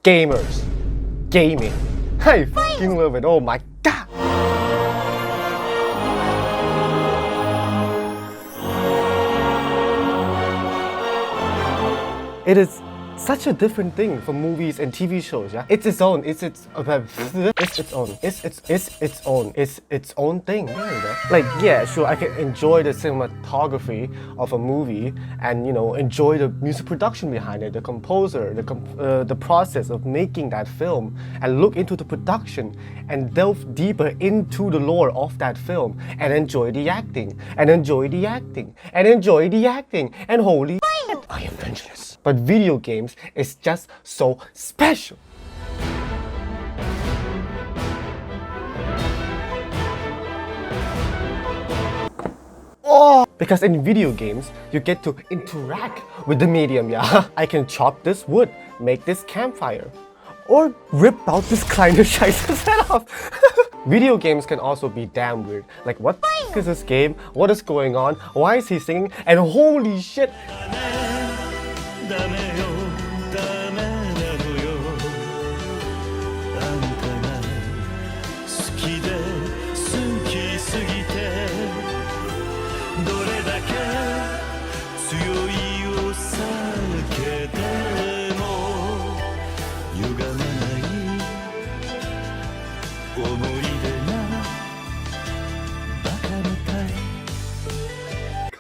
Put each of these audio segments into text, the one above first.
Gamers. Gaming. I fucking love it. Oh my god. It is such a different thing from movies and TV shows, yeah? It's its own, it's its own thing. There you go. Like, yeah, sure, I can enjoy the cinematography of a movie and, you know, enjoy the music production behind it, the composer, the process of making that film, and look into the production and delve deeper into the lore of that film and enjoy the acting, and enjoy the acting, and enjoy the acting, and holy shit, I am vengeance. But video games is just so special. Oh, because in video games, you get to interact with the medium, yeah? I can chop this wood, make this campfire, or rip out this kleiner Scheiße's head off. Video games can also be damn weird. Like, what the f is this game? What is going on? Why is he singing? And holy shit!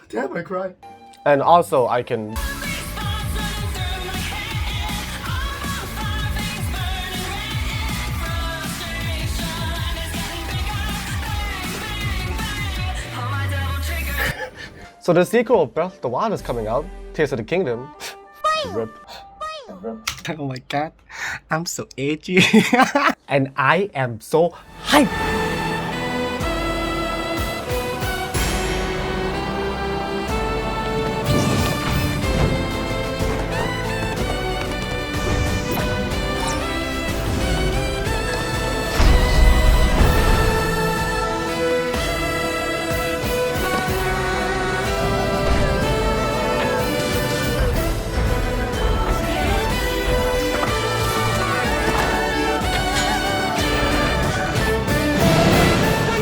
Damn, I cry. And also, I can. So the sequel of Breath of the Wild is coming out, Tears of the Kingdom. Rip. Oh my god, I'm so edgy. And I am so hyped.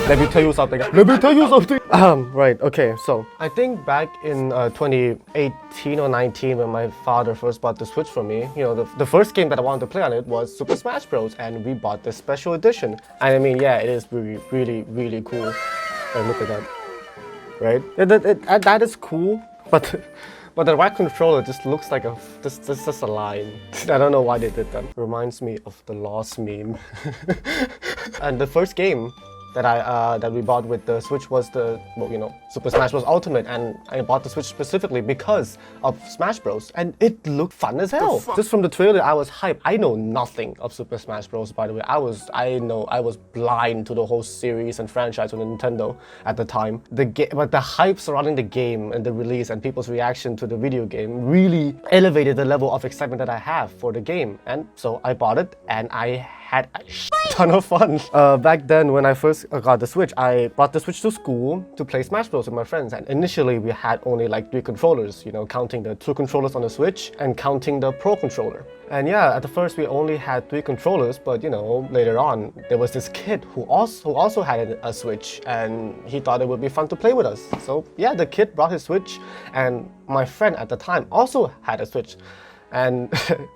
Let me tell you something. Right, okay, so I think back in 2018 or 19 when my father first bought the Switch for me, you know, the first game that I wanted to play on it was Super Smash Bros. And we bought the special edition. And I mean, yeah, it is really cool. And look at that, right? That is cool, but the right controller just looks like just a line. I don't know why they did that. Reminds me of the Lost meme. And the first game that we bought with the Switch was the, well, you know, Super Smash Bros. Ultimate, and I bought the Switch specifically because of Smash Bros. And it looked fun as hell. Just from the trailer, I was hyped. I know nothing of Super Smash Bros. By the way, I was blind to the whole series and franchise on Nintendo at the time. But the hype surrounding the game and the release and people's reaction to the video game really elevated the level of excitement that I have for the game. And so I bought it, and I had a ton of fun. Back then, when I first got the Switch, I brought the Switch to school to play Smash Bros. With my friends. And initially, we had only like 3 controllers, you know, counting the 2 controllers on the Switch and counting the Pro controller. And yeah, at the first, we only had 3 controllers, but you know, later on, there was this kid who also had a Switch, and he thought it would be fun to play with us. So yeah, the kid brought his Switch, and my friend at the time also had a Switch. And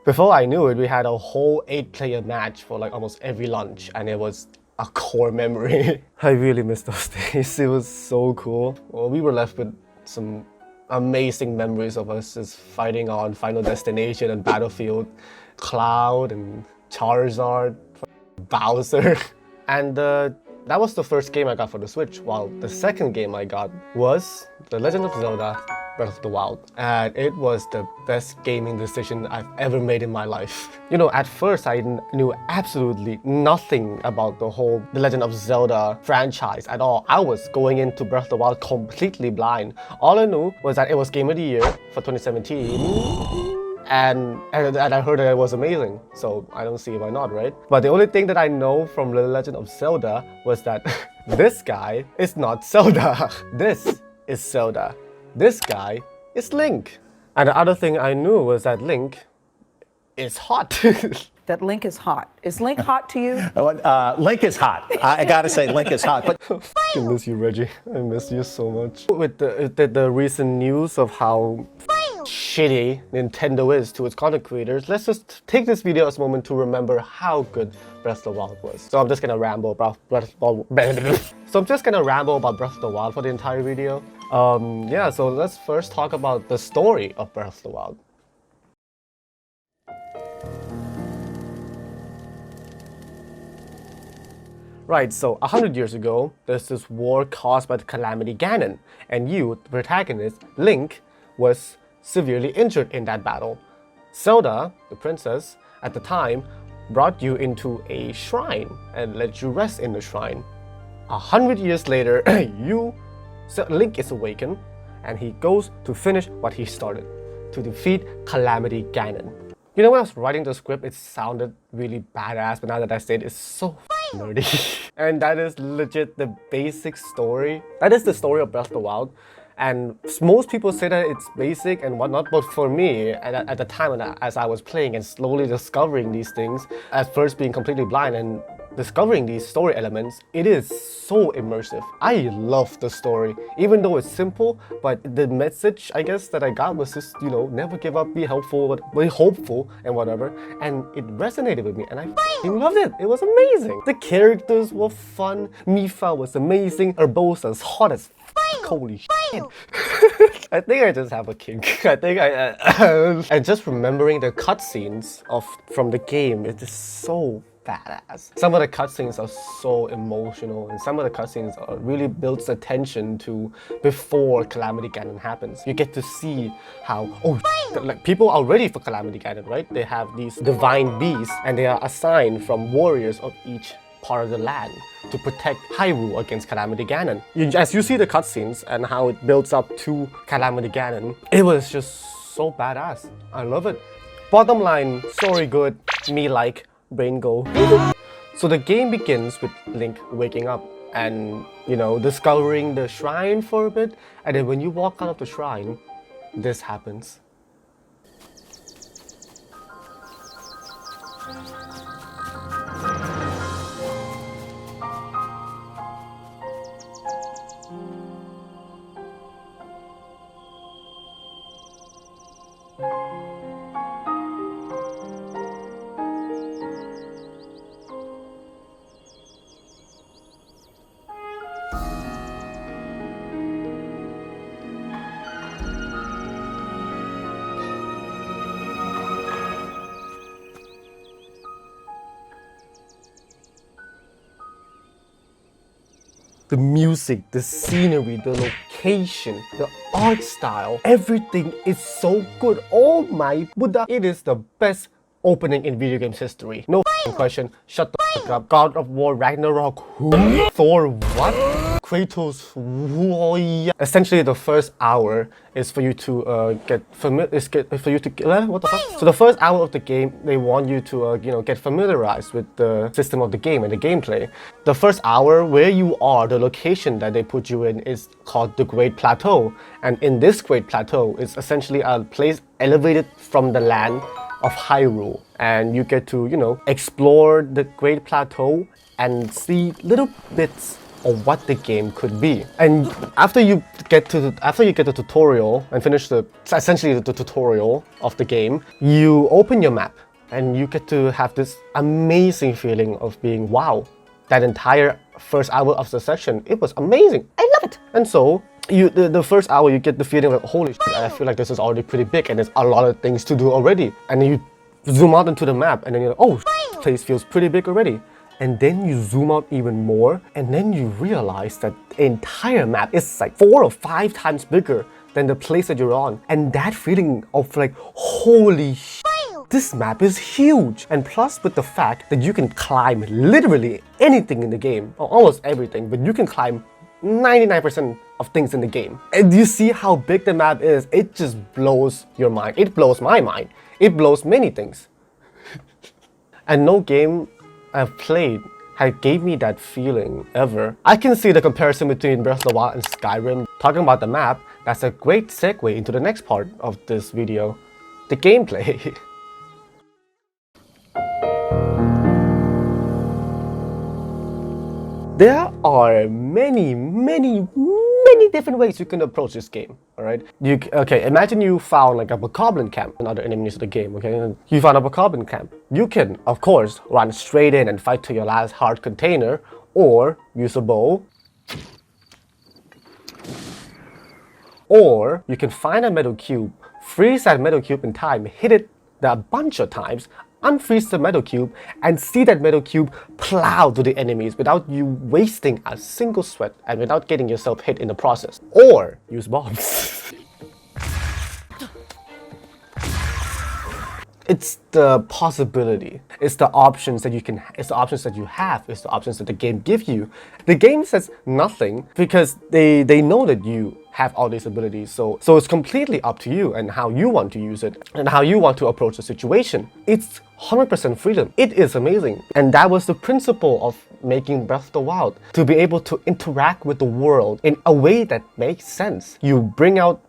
before I knew it, we had a whole 8-player match for like almost every lunch, and it was a core memory. I really miss those days. It was so cool. Well, we were left with some amazing memories of us just fighting on Final Destination and Battlefield, Cloud and Charizard, Bowser. And that was the first game I got for the Switch, while the second game I got was The Legend of Zelda Breath of the Wild. And it was the best gaming decision I've ever made in my life. You know, at first I knew absolutely nothing about the Legend of Zelda franchise at all. I was going into Breath of the Wild completely blind. All I knew was that it was Game of the Year for 2017. And I heard that it was amazing, so I don't see why not, right? But the only thing that I know from The Legend of Zelda was that this guy is not Zelda. This is Zelda. This guy is Link. And the other thing I knew was that Link is hot. that Link is hot. Is Link hot to you? Link is hot. I gotta say, Link is hot. But I miss you, Reggie. I miss you so much. With the recent news of how shitty Nintendo is to its content creators, let's just take this video as a moment to remember how good Breath of the Wild was. So I'm just gonna ramble about Breath of the Wild for the entire video. Yeah, so let's first talk about the story of Breath of the Wild. Right, so 100 years ago, there's this war caused by the Calamity Ganon, and you, the protagonist, Link, was severely injured in that battle. Zelda, the princess, at the time, brought you into a shrine and let you rest in the shrine. 100 years later, Link is awakened, and he goes to finish what he started, to defeat Calamity Ganon. You know, when I was writing the script, it sounded really badass, but now that I say it, it's so nerdy. And that is legit the basic story. That is the story of Breath of the Wild. And most people say that it's basic and whatnot, but for me, at the time as I was playing and slowly discovering these things, at first being completely blind and discovering these story elements, it is so immersive. I love the story, even though it's simple, but the message, I guess, that I got was just, you know, never give up, be helpful, be hopeful, and whatever. And it resonated with me, and I f***ing loved it. It was amazing. The characters were fun, Mipha was amazing, Urbosa's hot as f***. Holy shit. I think I just have a kink. I think and just remembering the cutscenes from the game, it is so badass. Some of the cutscenes are so emotional, and some of the cutscenes really builds the tension to before Calamity Ganon happens. You get to see how, like, people are ready for Calamity Ganon, right? They have these divine beasts, and they are assigned from warriors of each part of the land to protect Hyrule against Calamity Ganon. As you see the cutscenes and how it builds up to Calamity Ganon, it was just so badass. I love it. Bottom line, story good, me like, brain go. So the game begins with Link waking up and, you know, discovering the shrine for a bit, and then when you walk out of the shrine, this happens. The music, the scenery, the location, the art style, everything is so good. Oh my Buddha, it is the best opening in video games history. No question, shut the fuck up. God of War Ragnarok, who? Thor, what? Kratos, who? Essentially, the first hour is for you to get familiar. What the fuck? So the first hour of the game, they want you to you know, get familiarized with the system of the game and the gameplay. The first hour, where you are, the location that they put you in is called the Great Plateau, and in this Great Plateau, it's essentially a place elevated from the land of Hyrule, and you get to, you know, explore the Great Plateau and see little bits of what the game could be. And after you get the tutorial and finish essentially the tutorial of the game, you open your map and you get to have this amazing feeling of being, wow, that entire first hour of the section, it was amazing. I love it. And so the first hour, you get the feeling like, holy shit, I feel like this is already pretty big and there's a lot of things to do already. And then you zoom out into the map and then you're like, oh, this place feels pretty big already. And then you zoom out even more, and then you realize that the entire map is like 4 or 5 times bigger than the place that you're on. And that feeling of like, holy shit, this map is huge. And plus with the fact that you can climb literally anything in the game, or almost everything, but you can climb 99% of things in the game. And you see how big the map is, it just blows your mind. It blows my mind. It blows many things. And no game I've played gave me that feeling ever. I can see the comparison between Breath of the Wild and Skyrim. Talking about the map, that's a great segue into the next part of this video, the gameplay. There are many different ways you can approach this game. All right. Okay? Imagine you found like a bokoblin camp, another enemies of the game. Okay. You found a bokoblin camp. You can, of course, run straight in and fight to your last heart container, or use a bow. Or you can find a metal cube, freeze that metal cube in time, hit it a bunch of times, unfreeze the metal cube, and see that metal cube plow to the enemies without you wasting a single sweat and without getting yourself hit in the process. Or use bombs. It's the possibility. It's the options that you can. It's the options that you have. It's the options that the game gives you. The game says nothing because they know that you have all these abilities. So it's completely up to you and how you want to use it and how you want to approach the situation. It's 100% freedom. It is amazing. And that was the principle of making Breath of the Wild, to be able to interact with the world in a way that makes sense. You bring out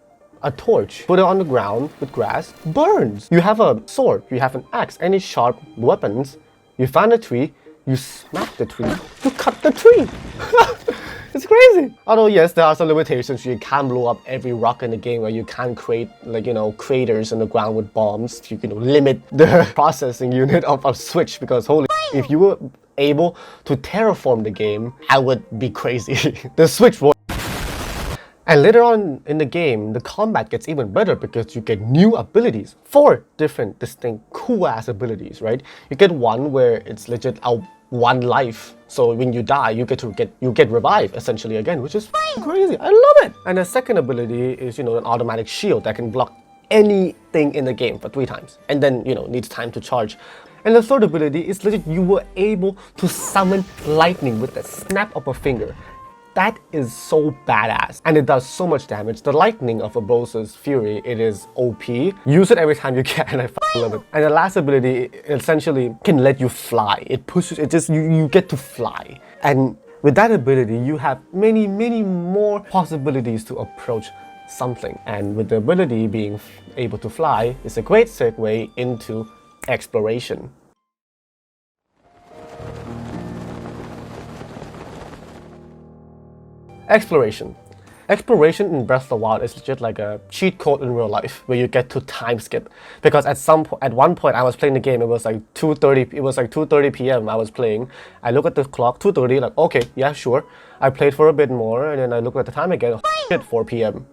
a torch, put it on the ground with grass, burns. You have a sword, you have an axe, any sharp weapons. You find a tree, you smack the tree, you cut the tree. It's crazy. Although yes, there are some limitations. You can't blow up every rock in the game, where you can't create craters in the ground with bombs. You can limit the processing unit of a Switch, because holy, if you were able to terraform the game, I would be crazy. The Switch will. And later on in the game, the combat gets even better because you get new abilities. 4 different distinct cool-ass abilities, right? You get one where it's legit out one life. So when you die, you get revived essentially again, which is crazy. I love it. And the second ability is, an automatic shield that can block anything in the game for 3 times. And then, needs time to charge. And the third ability is legit, you were able to summon lightning with the snap of a finger. That is so badass, and it does so much damage. The lightning of Urbosa's Fury, it is OP. Use it every time you can, and I love it. And the last ability essentially can let you fly. It pushes, you get to fly. And with that ability, you have many more possibilities to approach something. And with the ability being able to fly, it's a great segue into exploration. Exploration. Exploration in Breath of the Wild is just like a cheat code in real life, where you get to time skip. Because at one point I was playing the game, it was like 2:30. It was like 2:30 p.m. I was playing. I look at the clock, 2:30. Like, okay, yeah, sure. I played for a bit more, and then I look at the time again. Shit, 4 p.m.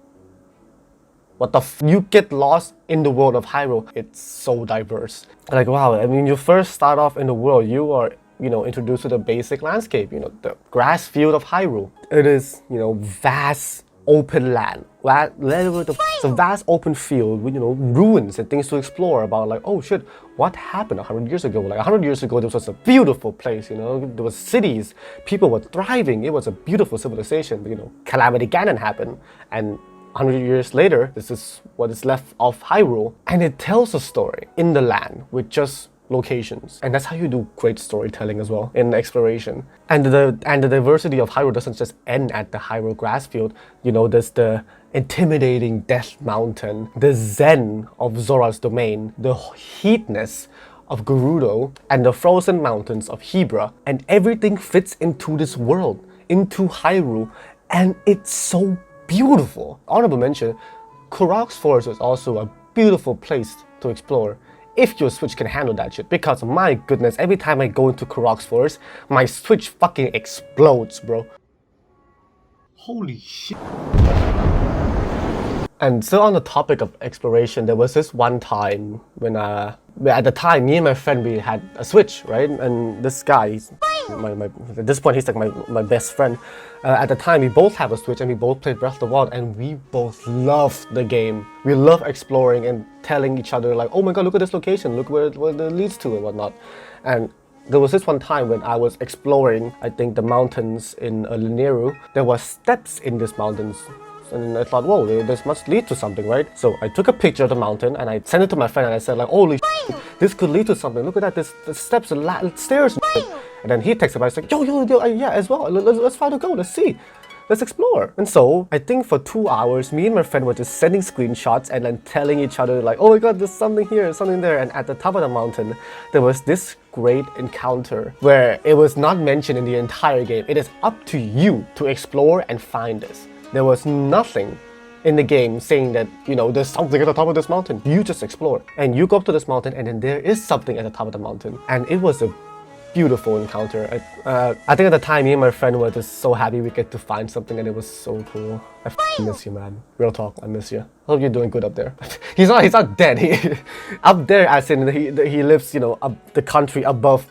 What the you get lost in the world of Hyrule. It's so diverse. Like, wow. I mean, you first start off in the world. You are introduced to the basic landscape, the grass field of Hyrule. It is, vast open land. It's a vast open field with, ruins and things to explore about, like, oh shit, what happened 100 years ago? Like 100 years ago, this was a beautiful place, there was cities, people were thriving, it was a beautiful civilization, but, Calamity Ganon happened, and 100 years later, this is what is left of Hyrule. And it tells a story in the land with just locations, and that's how you do great storytelling as well in exploration. And the diversity of Hyrule doesn't just end at the Hyrule grass field. There's the intimidating Death Mountain, the Zen of Zora's Domain, the heatness of Gerudo, and the frozen mountains of Hebra. And everything fits into this world, into Hyrule, and it's so beautiful. Honorable mention, Korok's Forest is also a beautiful place to explore, if your Switch can handle that shit. Because my goodness, every time I go into Korok's Forest, my Switch fucking explodes, bro. Holy shit. And still on the topic of exploration, there was this one time when at the time, me and my friend, we had a Switch, right? And this guy, at this point, he's like my best friend. At the time, we both have a Switch, and we both played Breath of the Wild, and we both loved the game. We love exploring and telling each other, like, oh my god, look at this location, look where it leads to and whatnot. And there was this one time when I was exploring, I think, the mountains in Lineru. There were steps in these mountains. And I thought, whoa, this must lead to something, right? So I took a picture of the mountain and I sent it to my friend and I said, like, holy shit, this could lead to something. Look at that, the steps, the stairs. And then he texted me, I was like, yo, yeah, as well. Let's try to go, let's see. let's explore. And so I think for 2 hours, me and my friend were just sending screenshots and then telling each other like, oh my god, there's something here, something there. And at the top of the mountain, there was this great encounter where it was not mentioned in the entire game. It is up to you to explore and find this. There was nothing in the game saying that, you know, there's something at the top of this mountain. You just explore. And you go up to this mountain and then there is something at the top of the mountain. And it was a beautiful encounter. I think at the time, me and my friend were just so happy we get to find something, and it was so cool. I miss you, man. Real talk, I miss you. Hope you're doing good up there. He's not dead. Up there, as in he lives, you know, up the country above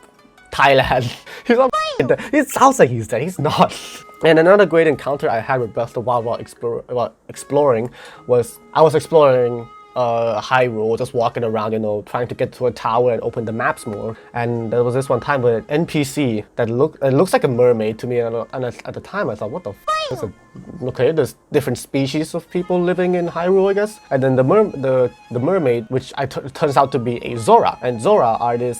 Thailand. He's not dead. It sounds like he's dead. He's not. And another great encounter I had with Breath of the Wild while exploring was I was exploring Hyrule, just walking around, you know, trying to get to a tower and open the maps more. And there was this one time where an NPC that looks like a mermaid to me, and at the time I thought, what the f is it? Okay, there's different species of people living in Hyrule, I guess. And then the mermaid, which turns out to be a Zora, and Zora are these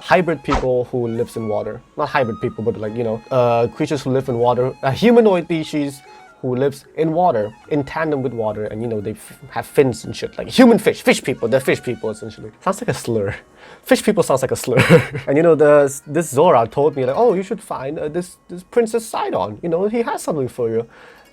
hybrid people who lives in water. Not hybrid people, but like, you know, creatures who live in water, a humanoid species who lives in water, in tandem with water, and you know, they have fins and shit, like human fish people, they're fish people essentially. Sounds like a slur. Fish people sounds like a slur. And you know, this Zora told me like, oh, you should find this Princess Sidon, you know, he has something for you.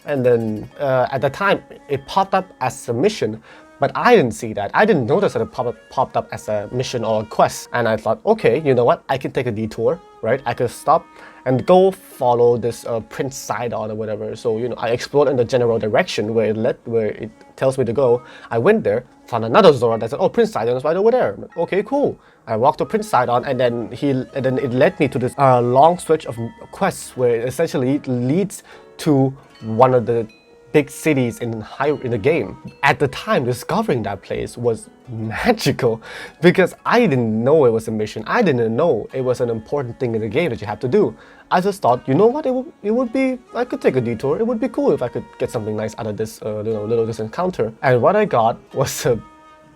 And then at the time, it popped up as a mission, but I didn't see that. I didn't notice that it popped up as a mission or a quest. And I thought, okay, you know what, I can take a detour, right? I could stop and go follow this Prince Sidon or whatever. So, you know, I explored in the general direction where it tells me to go. I went there, found another Zora that said, oh, Prince Sidon is right over there. Like, okay, cool. I walked to Prince Sidon, and then it led me to this long stretch of quests where it essentially leads to one of the big cities in the game. At the time, discovering that place was magical because I didn't know it was a mission. I didn't know it was an important thing in the game that you have to do. I just thought, you know what, it would be, I could take a detour. It would be cool if I could get something nice out of this, this encounter. And what I got was a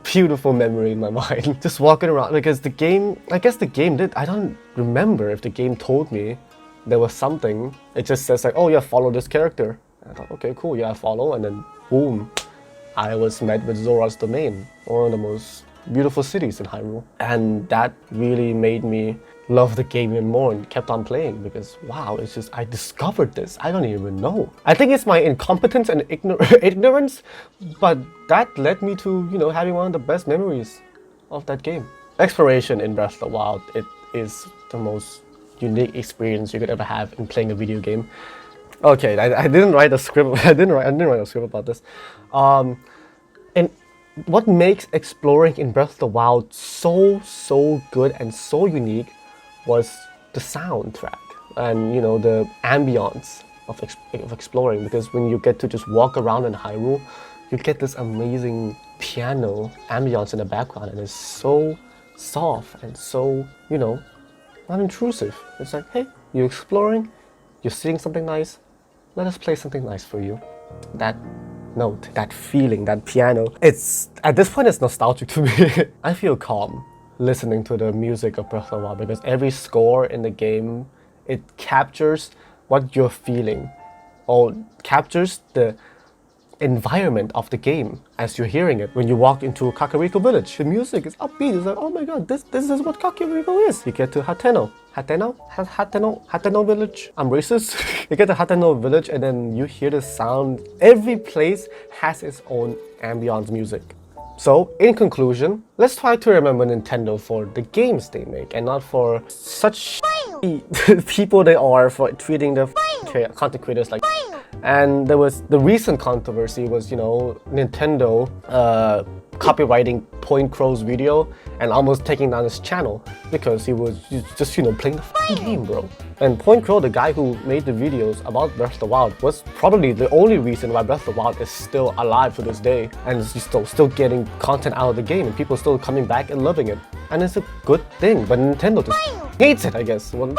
beautiful memory in my mind. Just walking around, because the game, I guess the game did, I don't remember if the game told me there was something. It just says like, oh yeah, follow this character. I thought, okay, cool, yeah, I follow, and then boom, I was met with Zora's Domain, one of the most beautiful cities in Hyrule. And that really made me love the game even more and kept on playing because, wow, it's just, I discovered this. I don't even know. I think it's my incompetence and ignorance, but that led me to, you know, having one of the best memories of that game. Exploration in Breath of the Wild, it is the most unique experience you could ever have in playing a video game. Okay, I didn't write a script. I didn't write a script about this. And what makes exploring in Breath of the Wild so good and so unique was the soundtrack and, you know, the ambience of exploring. Because when you get to just walk around in Hyrule, you get this amazing piano ambience in the background, and it's so soft and so, you know, not intrusive. It's like, hey, you're exploring, you're seeing something nice. Let us play something nice for you. That note, that feeling, that piano, it's, at this point, it's nostalgic to me. I feel calm listening to the music of Breath of the Wild because every score in the game, it captures what you're feeling or captures the environment of the game as you're hearing it. When you walk into Kakariko Village, the music is upbeat. It's like, oh my god, this is what Kakariko is. You get to Hateno Village. I'm racist. You get to Hateno Village and then you hear the sound. Every place has its own ambience music. So, in conclusion, let's try to remember Nintendo for the games they make and not for such people they are for treating the content creators like. And there was the recent controversy was, you know, Nintendo copywriting Point Crow's video and almost taking down his channel because he was just, you know, playing the game, bro. And Point Crow, the guy who made the videos about Breath of the Wild, was probably the only reason why Breath of the Wild is still alive to this day and is still getting content out of the game and people are still coming back and loving it. And it's a good thing, but Nintendo just hates it, I guess. Well,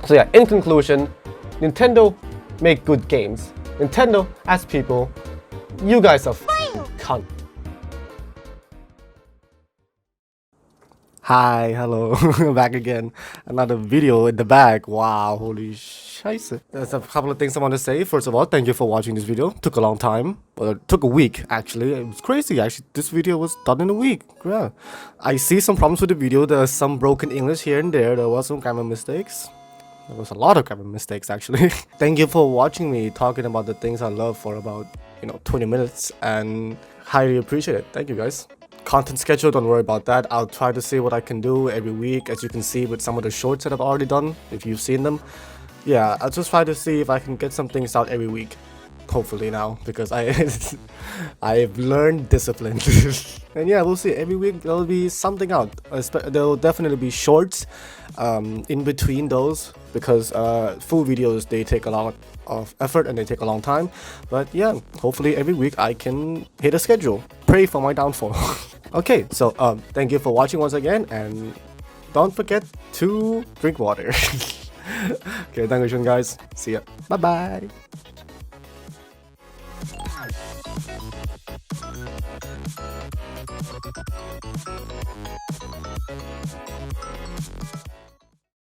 so yeah, in conclusion, Nintendo make good games. Nintendo, as people, you guys are cunt. Hi, hello, back again. Another video in the bag. Wow, holy scheisse. There's a couple of things I want to say. First of all, thank you for watching this video. Took a long time, but it took a week actually. It was crazy actually. This video was done in a week. Yeah. I see some problems with the video. There's some broken English here and there. There was some grammar mistakes. There was a lot of grammar mistakes actually. Thank you for watching me talking about the things I love for about 20 minutes, and highly appreciate it. Thank you guys. Content schedule, don't worry about that. I'll try to see what I can do every week, as you can see with some of the shorts that I've already done, if you've seen them. Yeah, I'll just try to see if I can get some things out every week. Hopefully now, because I've learned discipline. And yeah, we'll see. Every week there'll be something out. There'll definitely be shorts in between those, because full videos, they take a lot of effort and they take a long time. But yeah, hopefully every week I can hit a schedule. Pray for my downfall. Okay, so thank you for watching once again, and don't forget to drink water. Okay, thank you guys. See ya. Bye bye.